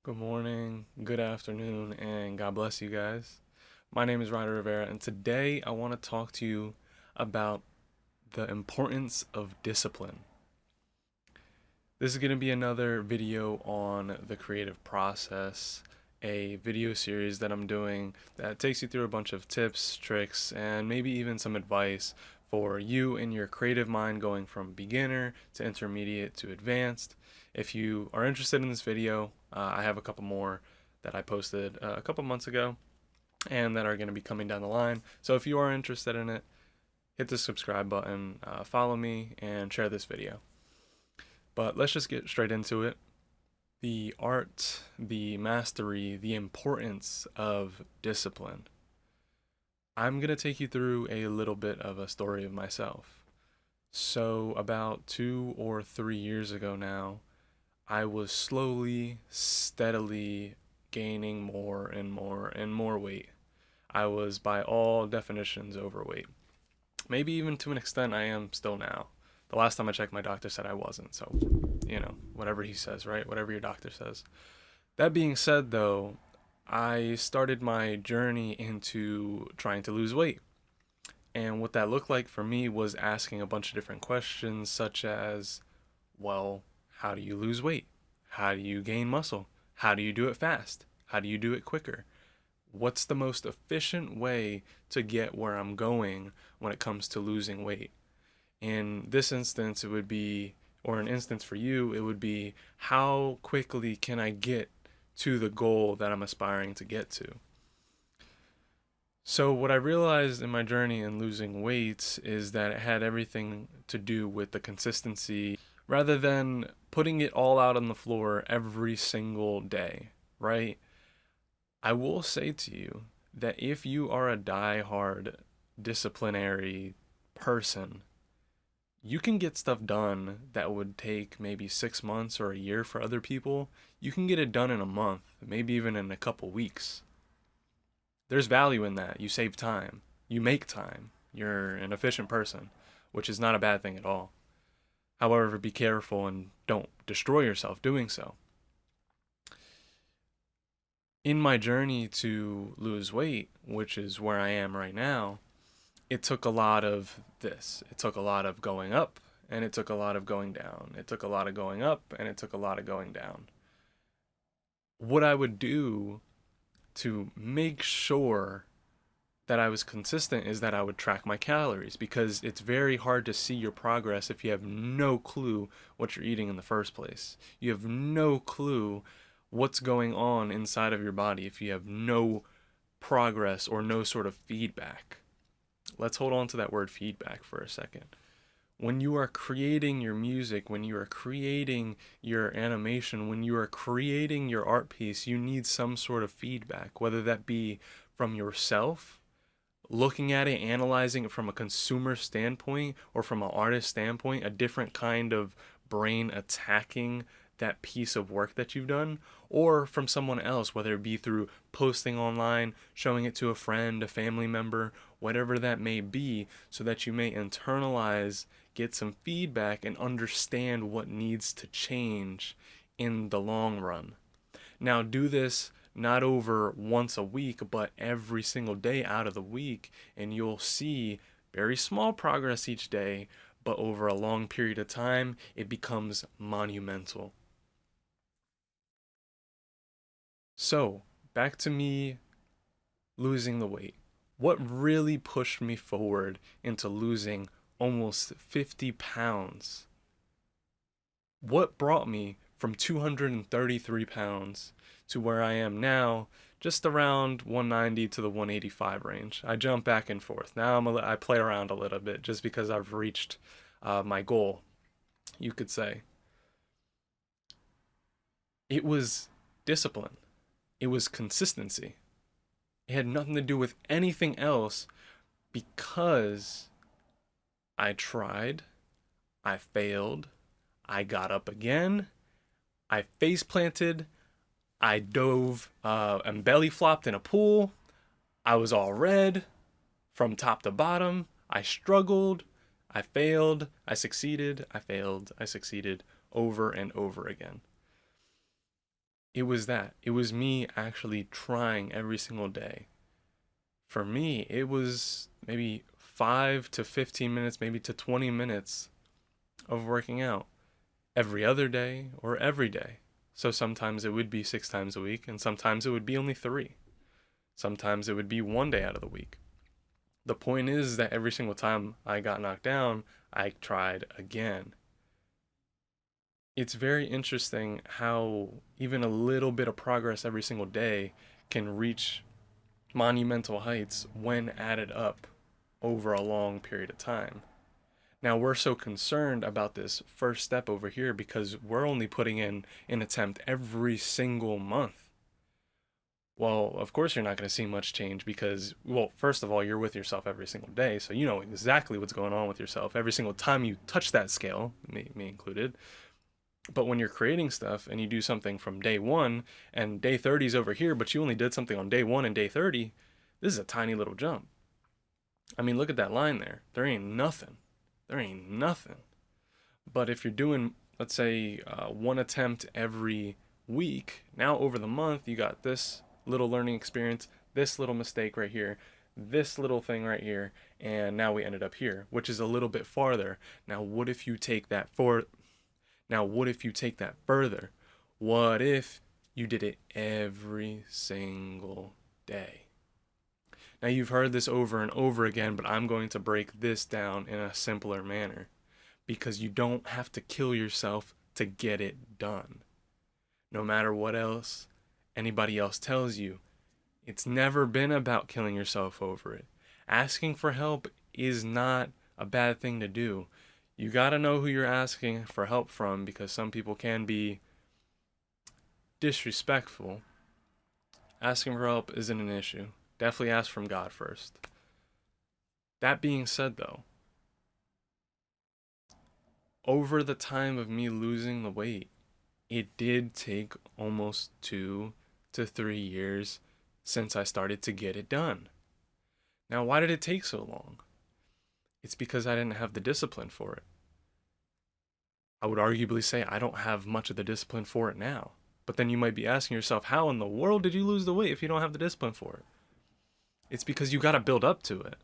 Good morning, good afternoon, and God bless you guys. My name is Ryder Rivera, and today I want to talk to you about the importance of discipline. This is going to be another video on the creative process, a video series that I'm doing that takes you through a bunch of tips, tricks, and maybe even some advice for you and your creative mind going from beginner to intermediate to advanced. If you are interested in this video, I have a couple more that I posted a couple months ago and that are going to be coming down the line. So if you are interested in it, hit the subscribe button, follow me, and share this video. But let's just get straight into it. The art, the mastery, the importance of discipline. I'm going to take you through a little bit of a story of myself. So, about 2 or 3 years ago now, I was slowly, steadily gaining more and more and more weight. I was, by all definitions, overweight. Maybe even to an extent, I am still now. The last time I checked, my doctor said I wasn't. So, whatever he says, right? Whatever your doctor says. That being said, though, I started my journey into trying to lose weight. And what that looked like for me was asking a bunch of different questions, such as, well, how do you lose weight? How do you gain muscle? How do you do it fast? How do you do it quicker? What's the most efficient way to get where I'm going when it comes to losing weight? In this instance, it would be, or an instance for you, it would be, how quickly can I get to the goal that I'm aspiring to get to? So, what I realized in my journey in losing weight is that it had everything to do with the consistency rather than putting it all out on the floor every single day, right? I will say to you that if you are a die-hard disciplinary person, you can get stuff done that would take maybe 6 months or a year for other people. You can get it done in a month, maybe even in a couple weeks. There's value in that. You save time. You make time. You're an efficient person, which is not a bad thing at all. However, be careful and don't destroy yourself doing so. In my journey to lose weight, which is where I am right now, it took a lot of this. It took a lot of going up and it took a lot of going down. It took a lot of going up and it took a lot of going down. What I would do to make sure that I was consistent is that I would track my calories, because it's very hard to see your progress if you have no clue what you're eating in the first place. You have no clue what's going on inside of your body if you have no progress or no sort of feedback. Let's hold on to that word feedback for a second. When you are creating your music, when you are creating your animation, when you are creating your art piece, you need some sort of feedback, whether that be from yourself, looking at it, analyzing it from a consumer standpoint, or from an artist standpoint, a different kind of brain attacking that piece of work that you've done, or from someone else, whether it be through posting online, showing it to a friend, a family member, whatever that may be, so that you may internalize, get some feedback, and understand what needs to change in the long run. Now, do this not over once a week, but every single day out of the week, and you'll see very small progress each day, but over a long period of time, it becomes monumental. So, back to me losing the weight. What really pushed me forward into losing almost 50 pounds? What brought me from 233 pounds to where I am now, just around 190 to the 185 range? I jump back and forth. Now I play around a little bit just because I've reached my goal, you could say. It was discipline. It was consistency. It had nothing to do with anything else, because I tried, I failed, I got up again, I face planted, I dove and belly flopped in a pool, I was all red from top to bottom, I struggled, I failed, I succeeded, I failed, I succeeded over and over again. It was that. It was me actually trying every single day. For me, it was maybe 5 to 15 minutes, maybe to 20 minutes of working out every other day or every day. So sometimes it would be 6 times a week, and sometimes it would be only three. Sometimes it would be one day out of the week. The point is that every single time I got knocked down, I tried again. It's very interesting how even a little bit of progress every single day can reach monumental heights when added up over a long period of time. Now, we're so concerned about this first step over here because we're only putting in an attempt every single month. Well, of course, you're not going to see much change because, well, first of all, you're with yourself every single day, so you know exactly what's going on with yourself every single time you touch that scale, me included. But when you're creating stuff and you do something from day one and day 30 is over here, but you only did something on day one and day 30, this is a tiny little jump. I mean, look at that line there. There ain't nothing. There ain't nothing. But if you're doing, let's say, one attempt every week, now over the month, you got this little learning experience, this little mistake right here, this little thing right here, and now we ended up here, which is a little bit farther. Now, what if you take that further? What if you did it every single day? Now, you've heard this over and over again, but I'm going to break this down in a simpler manner because you don't have to kill yourself to get it done. No matter what else anybody else tells you, it's never been about killing yourself over it. Asking for help is not a bad thing to do. You gotta know who you're asking for help from because some people can be disrespectful. Asking for help isn't an issue. Definitely ask from God first. That being said, though, over the time of me losing the weight, it did take almost 2 to 3 years since I started to get it done. Now, why did it take so long? It's because I didn't have the discipline for it. I would arguably say I don't have much of the discipline for it now. But then you might be asking yourself, how in the world did you lose the weight if you don't have the discipline for it? It's because you got to build up to it.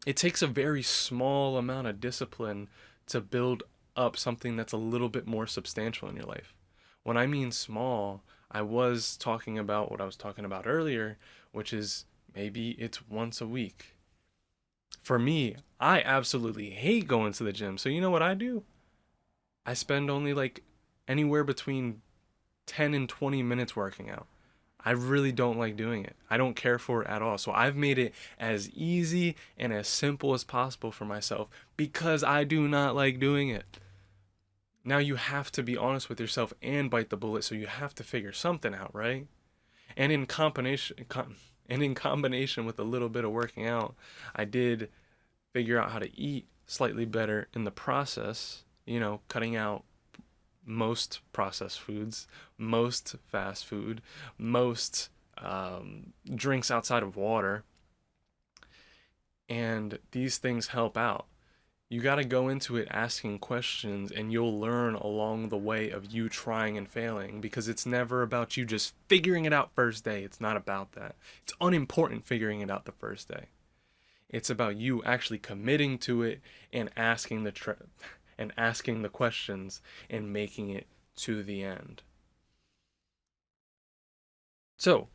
It takes a very small amount of discipline to build up something that's a little bit more substantial in your life. When I mean small, I was talking about what I was talking about earlier, which is maybe it's once a week. For me, I absolutely hate going to the gym. So you know what I do? I spend only like anywhere between 10 and 20 minutes working out. I really don't like doing it. I don't care for it at all. So I've made it as easy and as simple as possible for myself because I do not like doing it. Now you have to be honest with yourself and bite the bullet, so you have to figure something out, right? And in combination with a little bit of working out, I did figure out how to eat slightly better in the process, cutting out most processed foods, most fast food, most drinks outside of water. And these things help out. You got to go into it asking questions, and you'll learn along the way of you trying and failing, because it's never about you just figuring it out first day. It's not about that. It's unimportant figuring it out the first day. It's about you actually committing to it and asking the questions and making it to the end. So,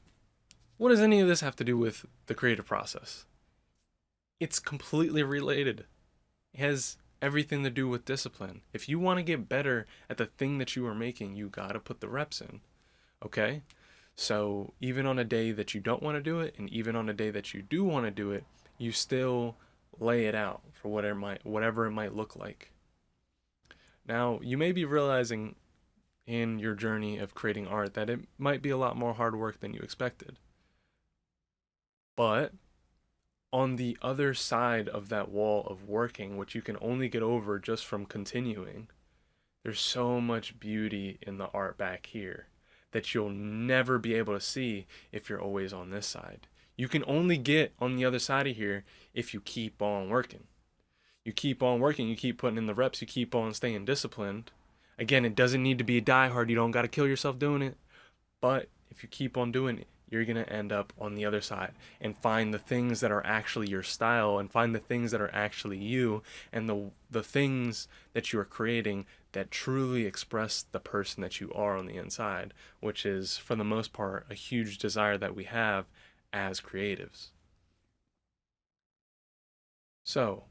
what does any of this have to do with the creative process? It's completely related. It has everything to do with discipline. If you want to get better at the thing that you are making, you got to put the reps in. Okay? So, even on a day that you don't want to do it, and even on a day that you do want to do it, you still lay it out for whatever it might look like. Now, you may be realizing in your journey of creating art that it might be a lot more hard work than you expected. But on the other side of that wall of working, which you can only get over just from continuing, there's so much beauty in the art back here that you'll never be able to see if you're always on this side. You can only get on the other side of here if you keep on working. You keep on working, you keep putting in the reps, you keep on staying disciplined. Again, it doesn't need to be die hard. You don't got to kill yourself doing it. But if you keep on doing it, you're going to end up on the other side and find the things that are actually your style, and find the things that are actually you, and the things that you are creating that truly express the person that you are on the inside, which is, for the most part, a huge desire that we have as creatives. So,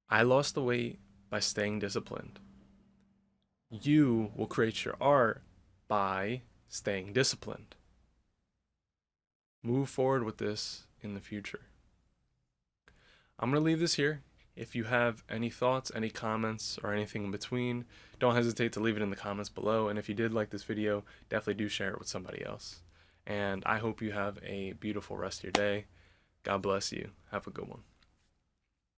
I lost the weight by staying disciplined. You will create your art by staying disciplined. Move forward with this in the future. I'm going to leave this here. If you have any thoughts, any comments, or anything in between, don't hesitate to leave it in the comments below. And if you did like this video, definitely do share it with somebody else. And I hope you have a beautiful rest of your day. God bless you. Have a good one.